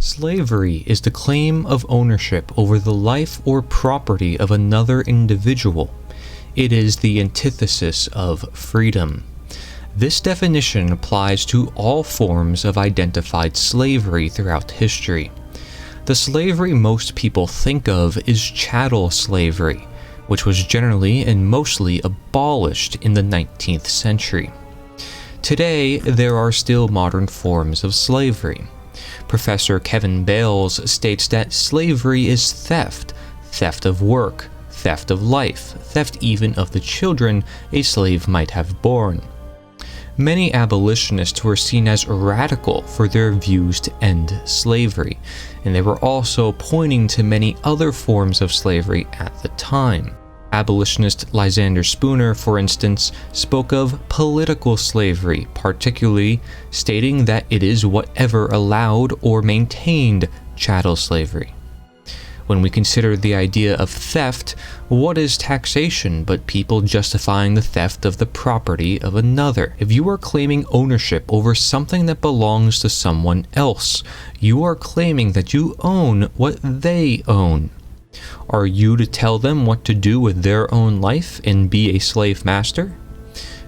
Slavery is the claim of ownership over the life or property of another individual. It is the antithesis of freedom. This definition applies to all forms of identified slavery throughout history. The slavery most people think of is chattel slavery, which was generally and mostly abolished in the 19th century. Today, there are still modern forms of slavery. Professor Kevin Bales states that slavery is theft, theft of work, theft of life, theft even of the children a slave might have borne. Many abolitionists were seen as radical for their views to end slavery, and they were also pointing to many other forms of slavery at the time. Abolitionist Lysander Spooner, for instance, spoke of political slavery, particularly stating that it is whatever allowed or maintained chattel slavery. When we consider the idea of theft, what is taxation but people justifying the theft of the property of another? If you are claiming ownership over something that belongs to someone else, you are claiming that you own what they own. Are you to tell them what to do with their own life and be a slave master?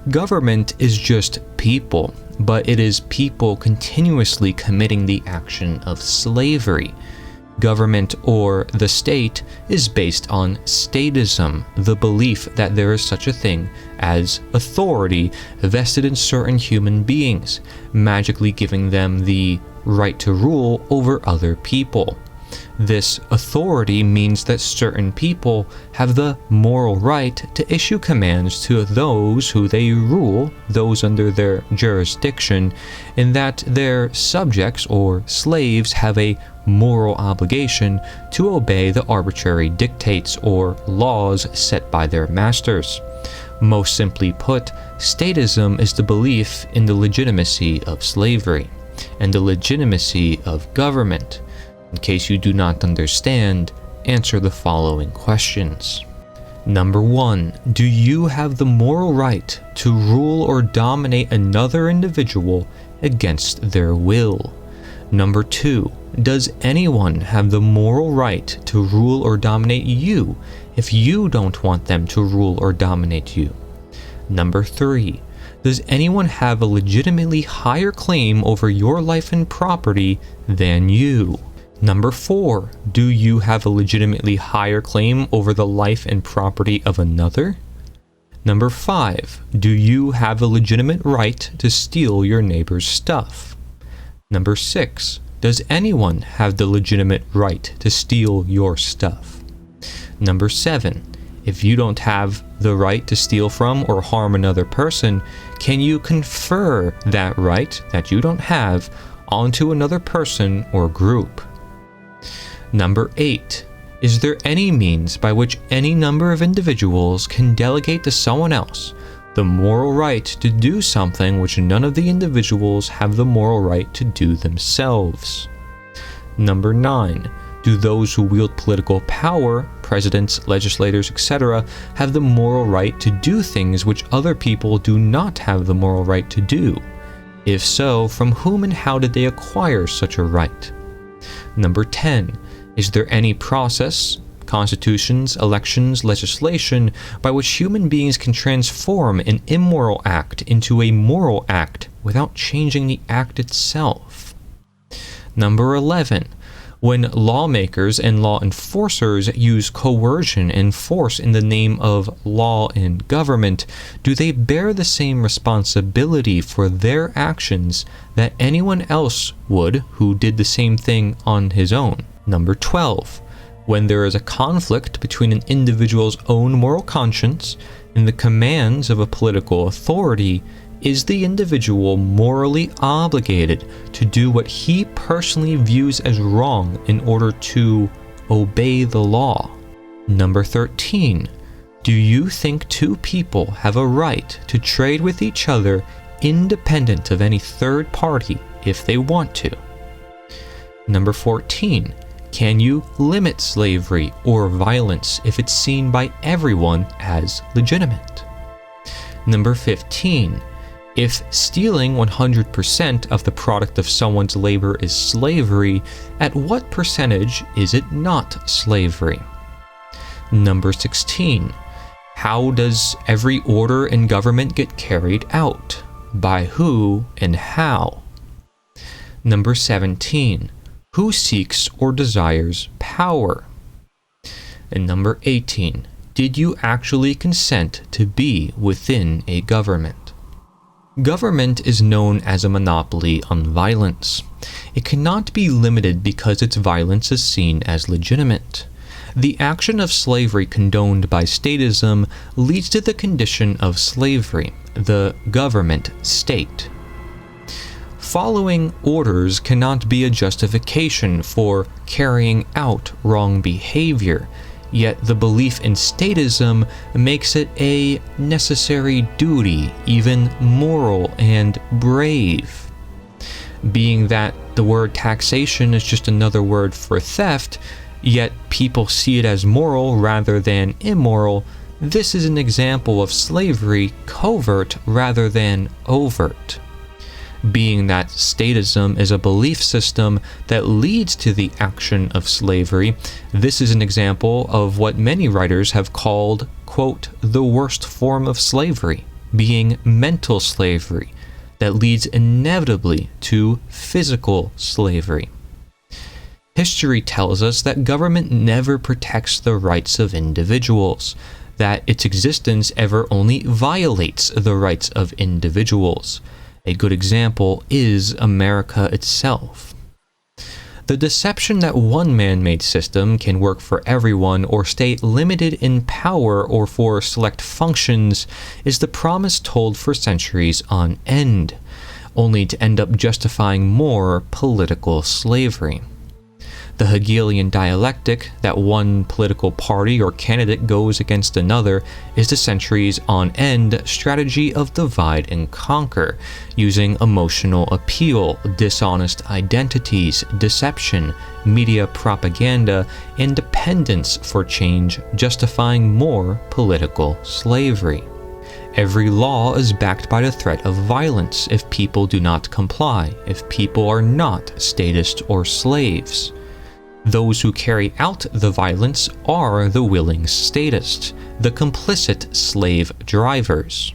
Government is just people, but it is people continuously committing the action of slavery. Government, or the state, is based on statism, the belief that there is such a thing as authority vested in certain human beings, magically giving them the right to rule over other people. This authority means that certain people have the moral right to issue commands to those who they rule, those under their jurisdiction, and that their subjects or slaves have a moral obligation to obey the arbitrary dictates or laws set by their masters. Most simply put, statism is the belief in the legitimacy of slavery and the legitimacy of government. In case you do not understand, answer the following questions. Number 1. Do you have the moral right to rule or dominate another individual against their will? Number 2. Does anyone have the moral right to rule or dominate you if you don't want them to rule or dominate you? Number 3. Does anyone have a legitimately higher claim over your life and property than you? Number 4. Do you have a legitimately higher claim over the life and property of another? Number 5. Do you have a legitimate right to steal your neighbor's stuff? Number 6. Does anyone have the legitimate right to steal your stuff? Number 7. If you don't have the right to steal from or harm another person, can you confer that right that you don't have onto another person or group? Number 8. Is there any means by which any number of individuals can delegate to someone else the moral right to do something which none of the individuals have the moral right to do themselves? Number 9. Do those who wield political power, presidents, legislators, etc., have the moral right to do things which other people do not have the moral right to do? If so, from whom and how did they acquire such a right? Number 10. Is there any process, constitutions, elections, legislation, by which human beings can transform an immoral act into a moral act without changing the act itself? Number 11. When lawmakers and law enforcers use coercion and force in the name of law and government, do they bear the same responsibility for their actions that anyone else would who did the same thing on his own? Number 12. When there is a conflict between an individual's own moral conscience and the commands of a political authority, is the individual morally obligated to do what he personally views as wrong in order to obey the law? Number 13. Do you think two people have a right to trade with each other independent of any third party if they want to? Number 14. Can you limit slavery or violence if it's seen by everyone as legitimate? Number 15. If stealing 100% of the product of someone's labor is slavery, at what percentage is it not slavery? Number 16. How does every order in government get carried out? By who and how? Number 17. Who seeks or desires power? And number 18. Did you actually consent to be within a government? Government is known as a monopoly on violence. It cannot be limited because its violence is seen as legitimate. The action of slavery condoned by statism leads to the condition of slavery, the government state. Following orders cannot be a justification for carrying out wrong behavior, yet the belief in statism makes it a necessary duty, even moral and brave. Being that the word taxation is just another word for theft, yet people see it as moral rather than immoral, this is an example of slavery covert rather than overt. Being that statism is a belief system that leads to the action of slavery, this is an example of what many writers have called, quote, the worst form of slavery, being mental slavery, that leads inevitably to physical slavery. History tells us that government never protects the rights of individuals, that its existence ever only violates the rights of individuals. A good example is America itself. The deception that one man-made system can work for everyone or stay limited in power or for select functions is the promise told for centuries on end, only to end up justifying more political slavery. The Hegelian dialectic that one political party or candidate goes against another is the centuries on end strategy of divide and conquer, using emotional appeal, dishonest identities, deception, media propaganda, and dependence for change, justifying more political slavery. Every law is backed by the threat of violence if people do not comply, if people are not statists or slaves. Those who carry out the violence are the willing statists, the complicit slave drivers.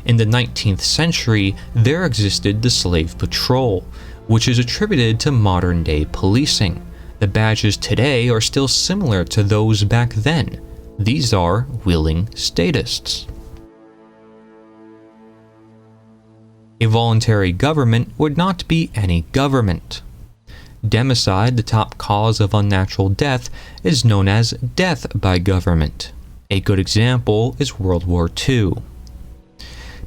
In the 19th century, there existed the slave patrol, which is attributed to modern-day policing. The badges today are still similar to those back then. These are willing statists. A voluntary government would not be any government. Democide, the top cause of unnatural death, is known as death by government. A good example is World War II.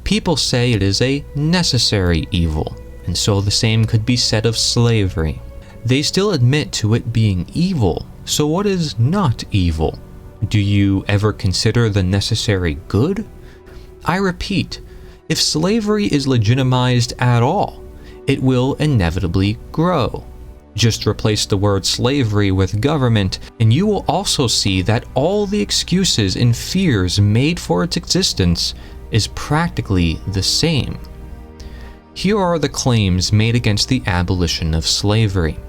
People say it is a necessary evil, and so the same could be said of slavery. They still admit to it being evil, so what is not evil? Do you ever consider the necessary good? I repeat, if slavery is legitimized at all, it will inevitably grow. Just replace the word slavery with government, and you will also see that all the excuses and fears made for its existence is practically the same. Here are the claims made against the abolition of slavery.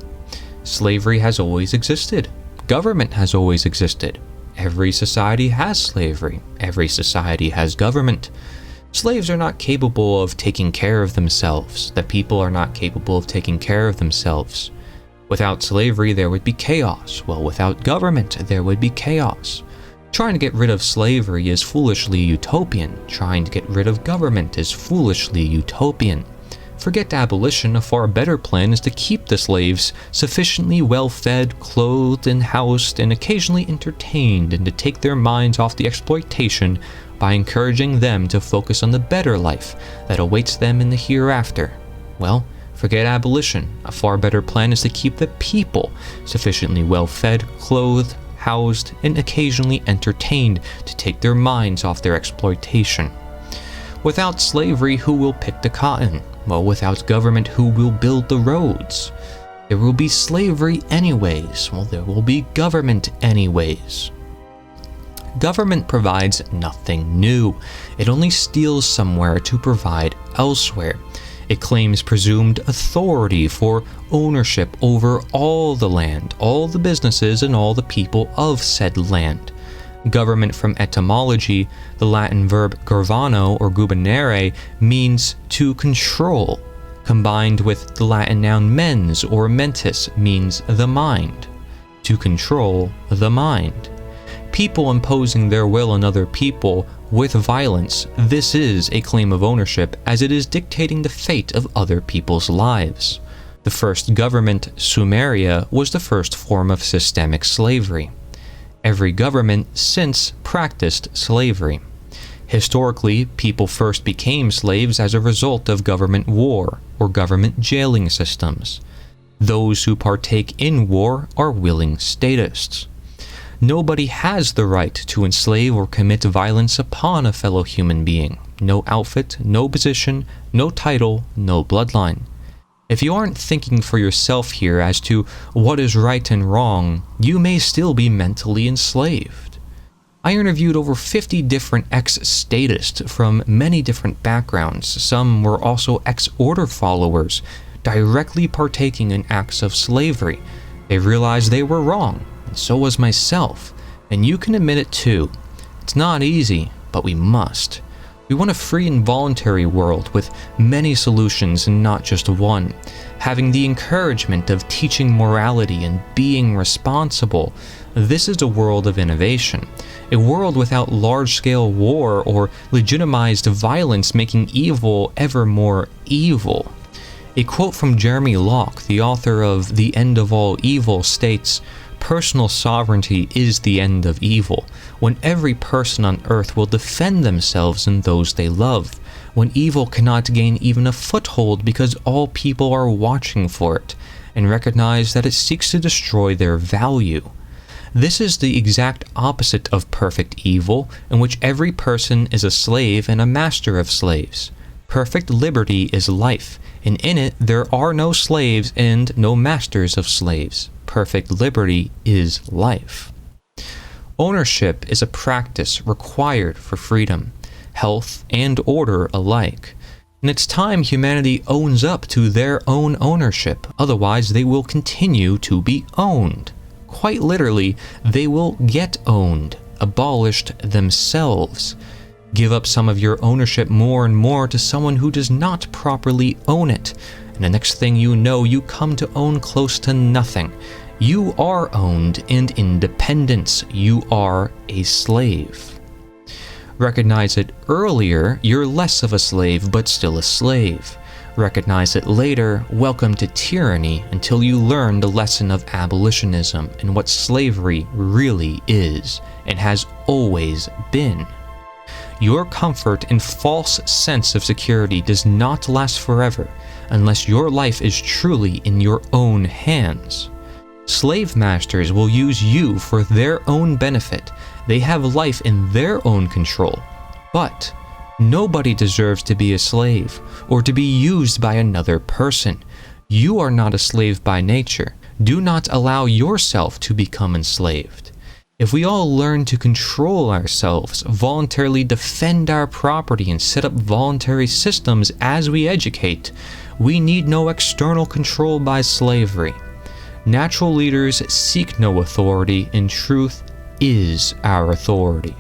Slavery has always existed. Government has always existed. Every society has slavery. Every society has government. Slaves are not capable of taking care of themselves. The people are not capable of taking care of themselves. Without slavery, there would be chaos. Well, without government, there would be chaos. Trying to get rid of slavery is foolishly utopian. Trying to get rid of government is foolishly utopian. Forget abolition, a far better plan is to keep the slaves sufficiently well-fed, clothed, and housed, and occasionally entertained, and to take their minds off the exploitation by encouraging them to focus on the better life that awaits them in the hereafter. Well, forget abolition. A far better plan is to keep the people sufficiently well-fed, clothed, housed, and occasionally entertained to take their minds off their exploitation. Without slavery, who will pick the cotton? Well, without government, who will build the roads? There will be slavery anyways. Well, there will be government anyways. Government provides nothing new. It only steals somewhere to provide elsewhere. It claims presumed authority for ownership over all the land, all the businesses, and all the people of said land. Government, from etymology, the Latin verb governare or gubernare, means to control, combined with the Latin noun mens or mentis, means the mind. To control the mind. People imposing their will on other people with violence, this is a claim of ownership, as it is dictating the fate of other people's lives. The first government, Sumeria, was the first form of systemic slavery. Every government since practiced slavery. Historically, people first became slaves as a result of government war or government jailing systems. Those who partake in war are willing statists. Nobody has the right to enslave or commit violence upon a fellow human being. No outfit, no position, no title, no bloodline. If you aren't thinking for yourself here as to what is right and wrong, you may still be mentally enslaved. I interviewed over 50 different ex-statists from many different backgrounds. Some were also ex-order followers, directly partaking in acts of slavery. They realized they were wrong, and so was myself, and you can admit it too. It's not easy, but we must. We want a free and voluntary world with many solutions and not just one, having the encouragement of teaching morality and being responsible. This is a world of innovation, a world without large-scale war or legitimized violence making evil ever more evil. A quote from Jeremy Locke, the author of The End of All Evil, states, "Personal sovereignty is the end of evil, when every person on earth will defend themselves and those they love, when evil cannot gain even a foothold because all people are watching for it, and recognize that it seeks to destroy their value. This is the exact opposite of perfect evil, in which every person is a slave and a master of slaves. Perfect liberty is life, and in it there are no slaves and no masters of slaves. Perfect liberty is life." Ownership is a practice required for freedom, health, and order alike. And it's time humanity owns up to their own ownership, otherwise they will continue to be owned. Quite literally, they will get owned, abolished themselves. Give up some of your ownership more and more to someone who does not properly own it, and the next thing you know, you come to own close to nothing. You are owned and independent. You are a slave. Recognize it earlier, you're less of a slave, but still a slave. Recognize it later, welcome to tyranny, until you learn the lesson of abolitionism and what slavery really is, and has always been. Your comfort and false sense of security does not last forever, unless your life is truly in your own hands. Slave masters will use you for their own benefit. They have life in their own control. But nobody deserves to be a slave or to be used by another person. You are not a slave by nature. Do not allow yourself to become enslaved. If we all learn to control ourselves, voluntarily defend our property, and set up voluntary systems as we educate, we need no external control by slavery. Natural leaders seek no authority, and truth is our authority.